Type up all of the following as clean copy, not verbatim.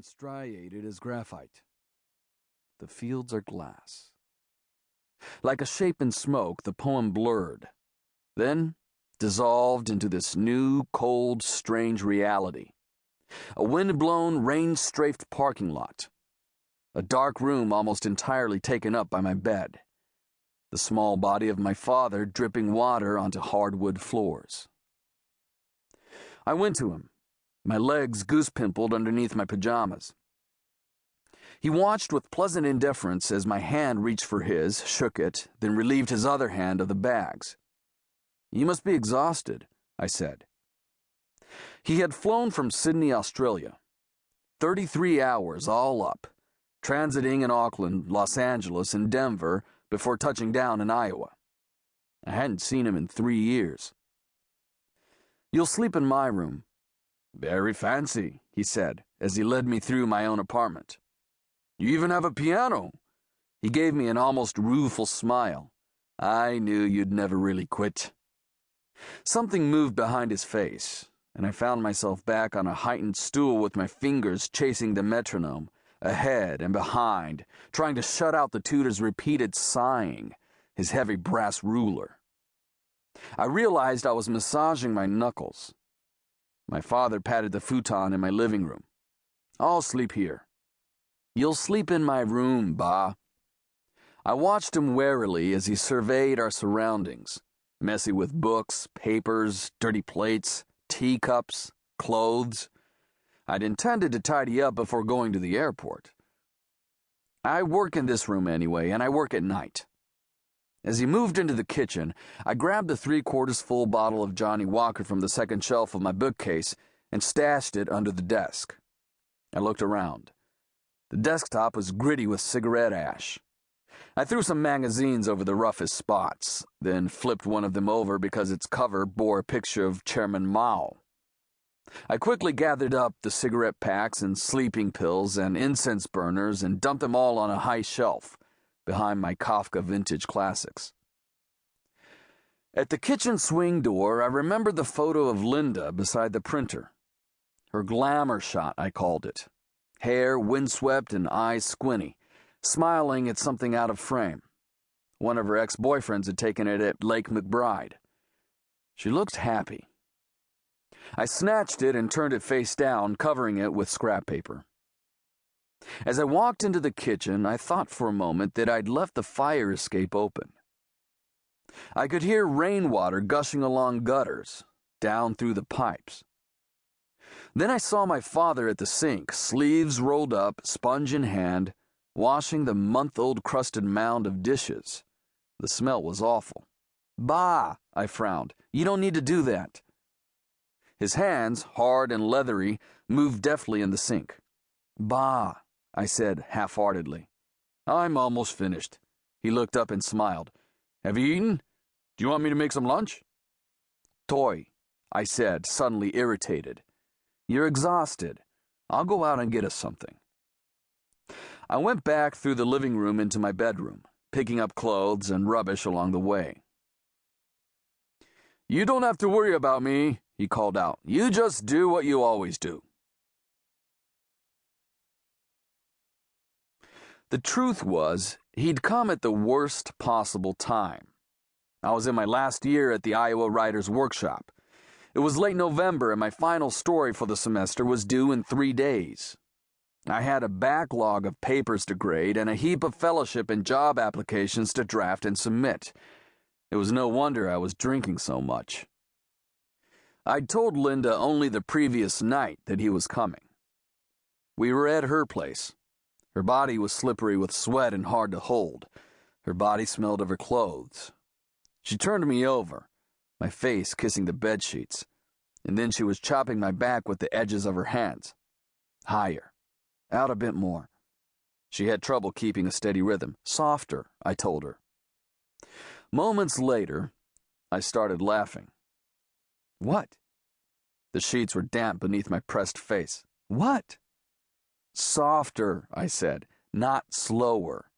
and striated as graphite. The fields are glass. Like a shape in smoke, the poem blurred, then dissolved into this new, cold, strange reality. A wind-blown, rain-strafed parking lot. A dark room almost entirely taken up by my bed. The small body of my father dripping water onto hardwood floors. I went to him, my legs goose-pimpled underneath my pajamas. He watched with pleasant indifference as my hand reached for his, shook it, then relieved his other hand of the bags. "You must be exhausted," I said. He had flown from Sydney, Australia. 33 hours all up, transiting in Auckland, Los Angeles, and Denver before touching down in Iowa. I hadn't seen him in 3 years. "You'll sleep in my room." "Very fancy," he said, as he led me through my own apartment. "You even have a piano." He gave me an almost rueful smile. "I knew you'd never really quit." Something moved behind his face, and I found myself back on a heightened stool with my fingers chasing the metronome, ahead and behind, trying to shut out the tutor's repeated sighing, his heavy brass ruler. I realized I was massaging my knuckles. My father patted the futon in my living room. "I'll sleep here." "You'll sleep in my room, Ba." I watched him warily as he surveyed our surroundings, messy with books, papers, dirty plates, teacups, clothes. I'd intended to tidy up before going to the airport. "I work in this room anyway, and I work at night." As he moved into the kitchen, I grabbed the 3/4 full bottle of Johnny Walker from the second shelf of my bookcase and stashed it under the desk. I looked around. The desktop was gritty with cigarette ash. I threw some magazines over the roughest spots, then flipped one of them over because its cover bore a picture of Chairman Mao. I quickly gathered up the cigarette packs and sleeping pills and incense burners and dumped them all on a high shelf behind my Kafka vintage classics. At the kitchen swing door, I remembered the photo of Linda beside the printer. Her glamour shot, I called it. Hair windswept and eyes squinty, smiling at something out of frame. One of her ex-boyfriends had taken it at Lake McBride. She looked happy. I snatched it and turned it face down, covering it with scrap paper. As I walked into the kitchen, I thought for a moment that I'd left the fire escape open. I could hear rainwater gushing along gutters, down through the pipes. Then I saw my father at the sink, sleeves rolled up, sponge in hand, washing the month-old crusted mound of dishes. The smell was awful. "Bah," I frowned. "You don't need to do that." His hands, hard and leathery, moved deftly in the sink. "Bah," I said half-heartedly. "I'm almost finished." He looked up and smiled. "Have you eaten? Do you want me to make some lunch?" "Toy," I said, suddenly irritated. "You're exhausted. I'll go out and get us something." I went back through the living room into my bedroom, picking up clothes and rubbish along the way. "You don't have to worry about me," he called out. "You just do what you always do." The truth was, he'd come at the worst possible time. I was in my last year at the Iowa Writers' Workshop. It was late November, and my final story for the semester was due in 3 days. I had a backlog of papers to grade and a heap of fellowship and job applications to draft and submit. It was no wonder I was drinking so much. I'd told Linda only the previous night that he was coming. We were at her place. Her body was slippery with sweat and hard to hold. Her body smelled of her clothes. She turned me over, my face kissing the bedsheets, and then she was chopping my back with the edges of her hands. Higher. Out a bit more. She had trouble keeping a steady rhythm. Softer, I told her. Moments later, I started laughing. "What?" The sheets were damp beneath my pressed face. "What?" "Softer," I said, "not slower."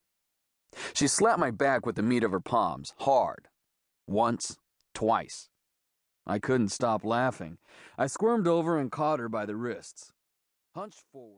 She slapped my back with the meat of her palms, hard. Once, twice. I couldn't stop laughing. I squirmed over and caught her by the wrists. Hunched forward.